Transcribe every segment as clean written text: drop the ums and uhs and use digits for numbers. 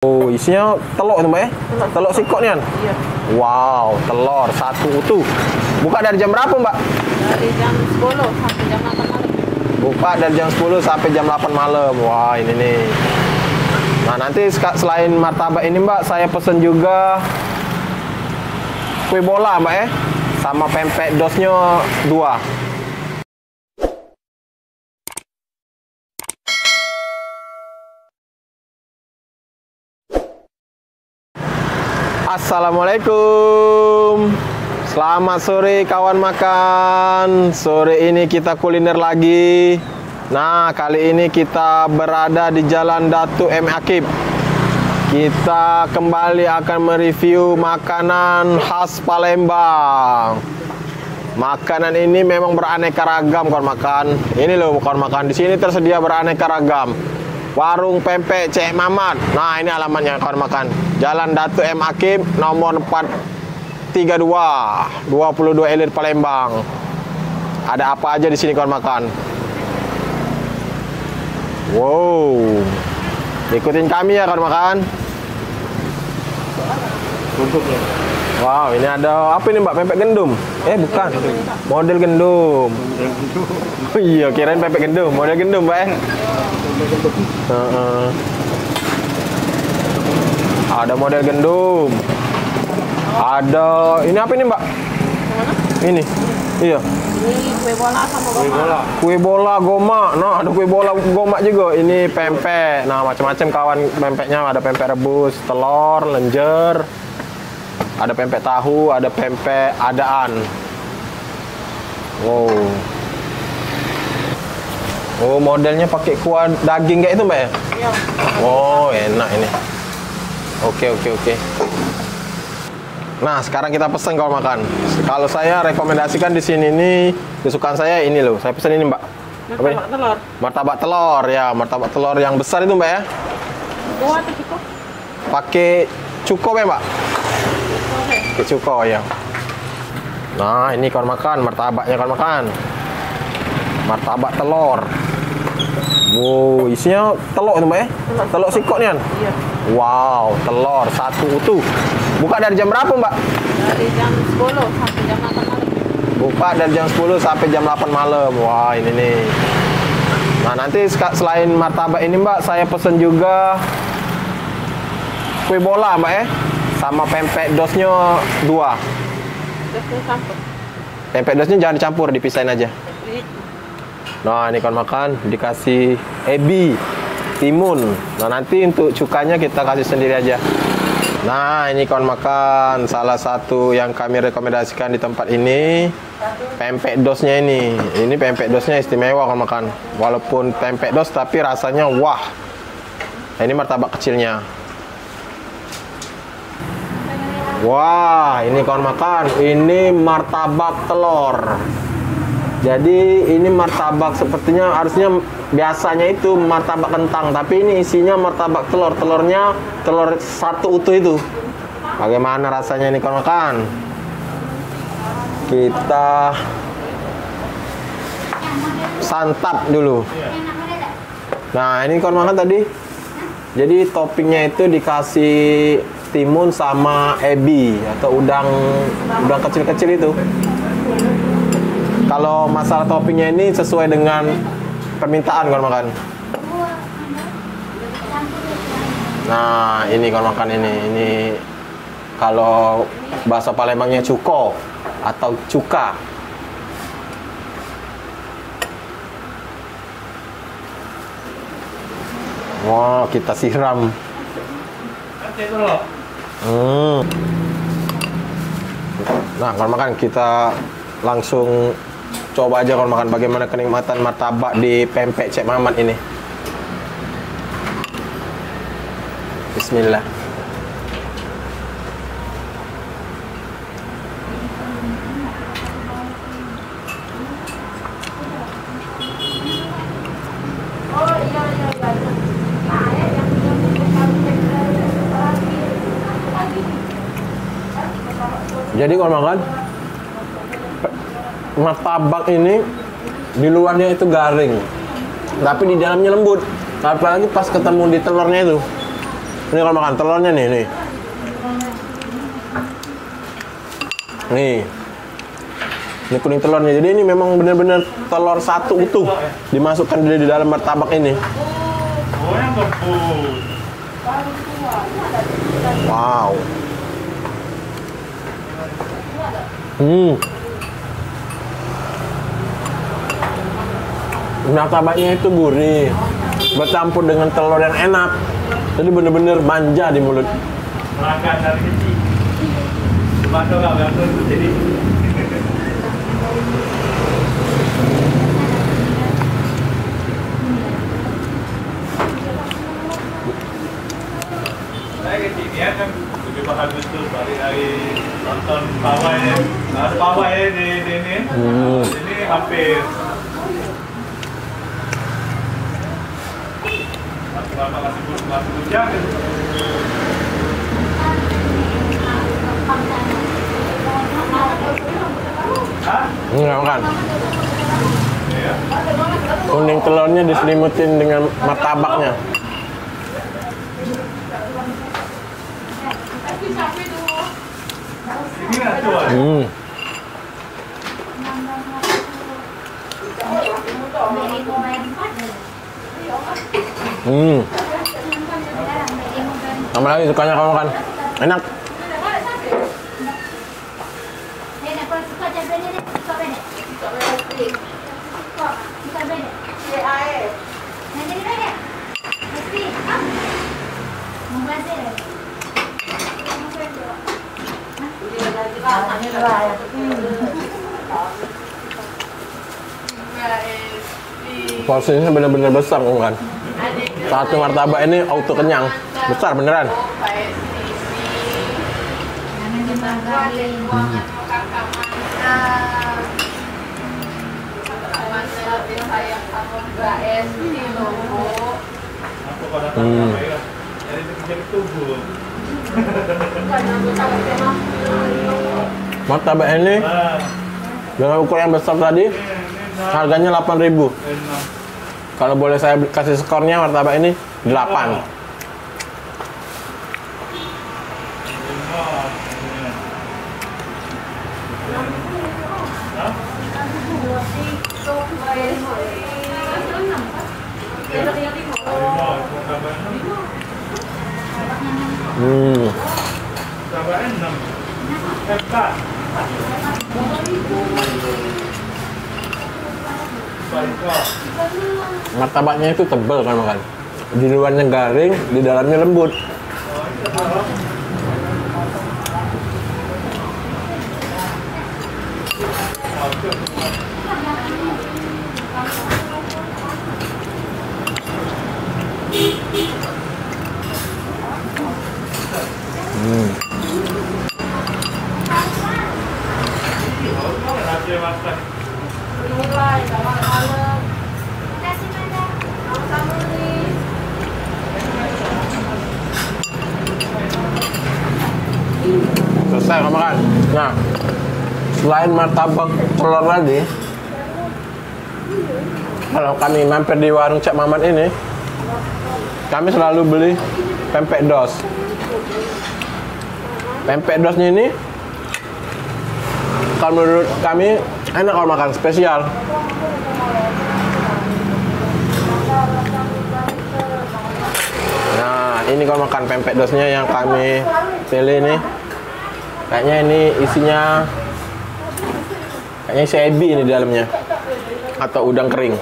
Oh, isinya telur itu mbak ya? Telur sikok nih kan? Iya. Wow, telur satu utuh. Buka dari jam berapa mbak? Dari jam 10 sampai jam 8 malam. Buka dari jam 10 sampai jam 8 malam. Wah, ini nih. Nah, nanti selain martabak ini mbak, saya pesen juga kue bola mbak ya. Sama pempek dosnya 2. Assalamualaikum. Selamat sore kawan makan. Sore ini kita kuliner lagi. Nah, kali ini kita berada di Jalan Datuk M. Akib. Kita kembali akan mereview makanan khas Palembang. Makanan ini memang beraneka ragam kawan makan. Ini loh kawan makan. Di sini tersedia beraneka ragam. Warung Pempek Cek Mamat. Nah, ini alamatnya kawan makan. Jalan Datuk M. Akib nomor 432 22 Elit Palembang. Ada apa aja di sini kawan makan? Wow. Ikutin kami ya kawan makan. Wow, ini ada apa ini mbak? Pempek gendum? Bukan. Model gendum. Oh iya, kirain pempek gendum. Model gendum mbak. Ada model gendum. Ada ini apa ini mbak? Ini. Iya. Ini kue bola sama goma. Kue bola goma. Nah, ada kue bola goma juga. Ini pempek. Nah, macam-macam kawan pempeknya. Ada pempek rebus, telur, lenjer. Ada pempek tahu, ada pempek adaan. Wow. Oh, modelnya pakai kuah daging kayak itu mbak ya? Iya. Oh, enak ini. Oke. Nah, sekarang kita pesen kalau makan. Kalau saya rekomendasikan di sini nih, kesukaan saya ini loh. Saya pesen ini mbak. Martabak telur. Martabak telur ya, martabak telur yang besar itu mbak ya? Dua atau cukup? Pakai cuko ya mbak? Oke. Pakai cuko ya. Nah, ini kawan makan, martabaknya kawan makan. Martabak telur. Wow, isinya telur itu mbak ya? Telur sikok nih kan? Iya. Wow, telur satu utuh. Buka dari jam berapa mbak? Dari jam 10 sampai jam 8 malam. Buka dari jam 10 sampai jam 8 malam. Wah, ini nih. Nah, nanti selain martabak ini mbak, saya pesen juga kue bola mbak ya. Sama pempek dosnya 2. Terus campur. Pempek dosnya jangan dicampur, dipisahin aja. Ini Nah, ini kawan makan dikasih ebi, timun. Nah, nanti untuk cukanya kita kasih sendiri aja. Nah, ini kawan makan salah satu yang kami rekomendasikan di tempat ini. Pempek dosnya ini. Ini pempek dosnya istimewa kawan makan. Walaupun pempek dos tapi rasanya wah. Nah, ini martabak kecilnya. Wah, ini kawan makan. Ini martabak telur. Jadi ini martabak sepertinya harusnya biasanya itu martabak kentang, tapi ini isinya martabak telur. Telurnya telur satu utuh itu. Bagaimana rasanya ini kawan makan? Kita santap dulu. Nah, ini kawan makan tadi. Jadi toppingnya itu dikasih timun sama ebi atau udang kecil-kecil itu. Kalau masalah toppingnya ini sesuai dengan permintaan kawan makan. Nah, ini kawan makan ini kalau bahasa Palembangnya cuko atau cuka. Wah, kita siram. Nah, kawan makan kita langsung coba aja kalau makan bagaimana kenikmatan martabak di Pempek Cek Mamat ini. Bismillah. Jadi kalau makan martabak ini di luarnya itu garing, tapi di dalamnya lembut. Apalagi pas ketemu di telurnya itu, Ini kalau makan telurnya nih, nih. Nih. Ini kuning telurnya. Jadi ini memang benar-benar telur satu utuh dimasukkan di dalam martabak ini. Oh, yang kebun. Wow. Martabaknya itu gurih, bercampur dengan telur yang enak. Jadi bener-bener manja di mulut. Makan dari kecil. Cuma tuh nggak berapa itu jadi. Saya kecil ya kan lebih bagus tuh dari nonton pawai ya. Nah, ada pawai ya di ini. Ini hampir. Masih hujan gitu. Hah? Enggak makan. Iya. Kuning telurnya diselimutin dengan martabaknya. Ini nggak cuan. Tambah lagi sukanya kamu makan. Enak. Porsinya benar-benar besar kan. Satu martabak ini auto kenyang. Besar beneran. Martabak ini dengan ukuran besar tadi harganya 8.000. Kalau boleh saya kasih skornya, martabak ini 8. Martabaknya itu tebal kan makan. Di luarnya garing, di dalamnya lembut. Selesai kamu makan. Nah, selain martabak telur tadi, kalau kami mampir di warung Cak Mamat ini, kami selalu beli pempek dos. Pempek dosnya ini, kalau menurut kami enak kalau makan, spesial. Nah, ini kalau makan pempek dosnya yang kami pilih nih. Kayaknya ini isinya isi ebi ini di dalamnya. Atau udang kering.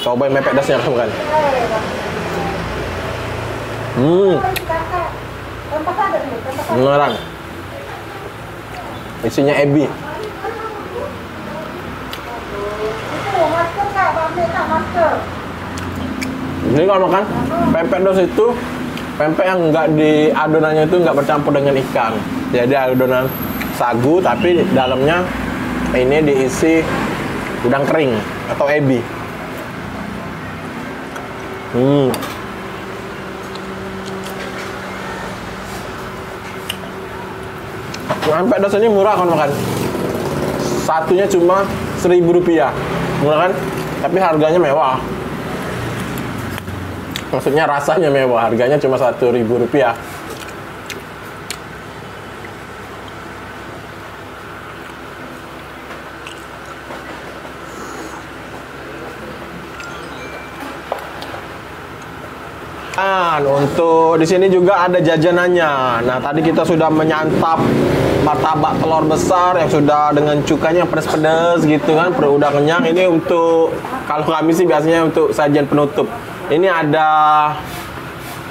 Cobain pempek dosnya kamu kan. Beneran. Isinya ebi. Jadi kalau makan pempek dos itu pempek yang enggak di adonannya itu enggak bercampur dengan ikan. Jadi adonan sagu tapi di dalamnya ini diisi udang kering atau ebi. Pempek dos ini murah kan makan. Satunya cuma Rp1.000. Murah kan? Tapi harganya mewah. Maksudnya rasanya mewah, harganya cuma Rp1.000. Untuk di sini juga ada jajanannya. Nah, tadi kita sudah menyantap martabak telur besar yang sudah dengan cukanya pedas-pedas gitu kan, perut udah kenyang. Ini untuk kalau kami sih biasanya untuk sajian penutup. Ini ada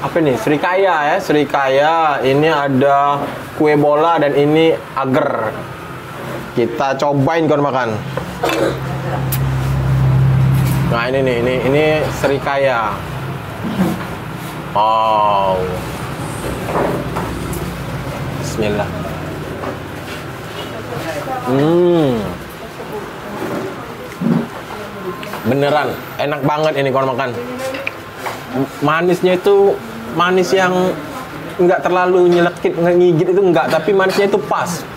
apa nih? Srikaya ya, Srikaya. Ini ada kue bola dan ini agar. Kita cobain kawan makan. Nah, ini nih, ini Srikaya. Wow. Bismillah. Beneran enak banget ini kalau makan. Manisnya itu manis yang nggak terlalu nyelekit, ngigit itu enggak, tapi manisnya itu pas.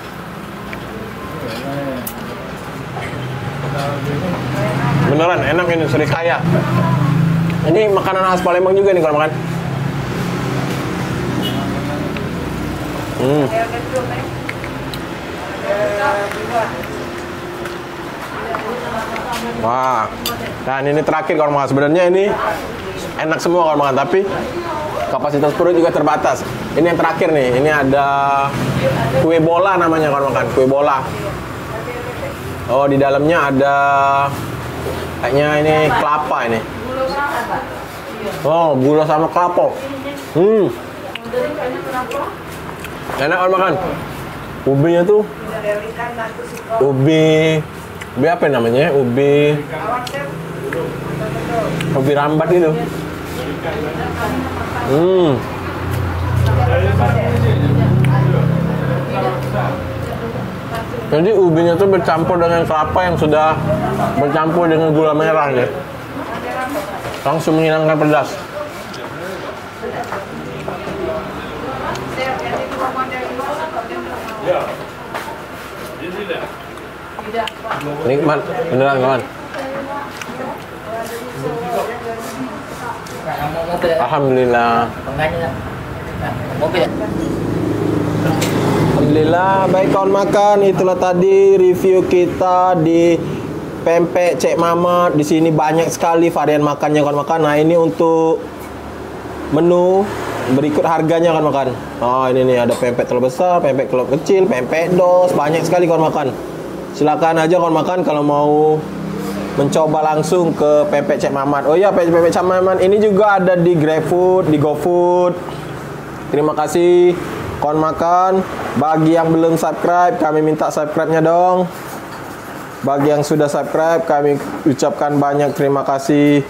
Beneran enak ini Srikaya. Ini makanan khas Palembang juga nih kalau makan. Wah, dan ini terakhir kalau makan. Sebenarnya ini enak semua kalau makan, tapi kapasitas perut juga terbatas. Ini yang terakhir nih. Ini ada kue bola namanya kalau makan. Kue bola. Oh, di dalamnya ada kayaknya ini kelapa ini. Oh, gula sama kelapa. Enak kalau makan. Ubinya tuh ubi apa namanya? Ubi rambat gitu. Jadi ubinya tuh bercampur dengan kelapa yang sudah bercampur dengan gula merah ya. Langsung menghilangkan pedas. Nikmat, beneran kawan. Alhamdulillah. Alhamdulillah, baik kawan makan. Itulah tadi review kita di pempek Cek Mamat. Di sini banyak sekali varian makannya kawan makan. Nah, ini untuk menu berikut harganya kawan makan. Oh, ini nih ada pempek telur besar, pempek telur kecil, pempek dos, banyak sekali kawan makan. Silakan aja kawan makan kalau mau mencoba langsung ke pempek Cek Mamat. Oh iya, pempek Cek Mamat ini juga ada di GrabFood, di GoFood. Terima kasih kawan makan. Bagi yang belum subscribe, kami minta subscribe-nya dong. Bagi yang sudah subscribe, kami ucapkan banyak terima kasih.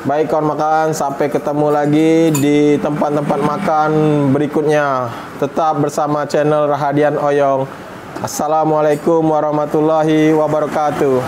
Baik kawan makan, sampai ketemu lagi di tempat-tempat makan berikutnya. Tetap bersama channel Rahadian Oyong. Assalamualaikum warahmatullahi wabarakatuh.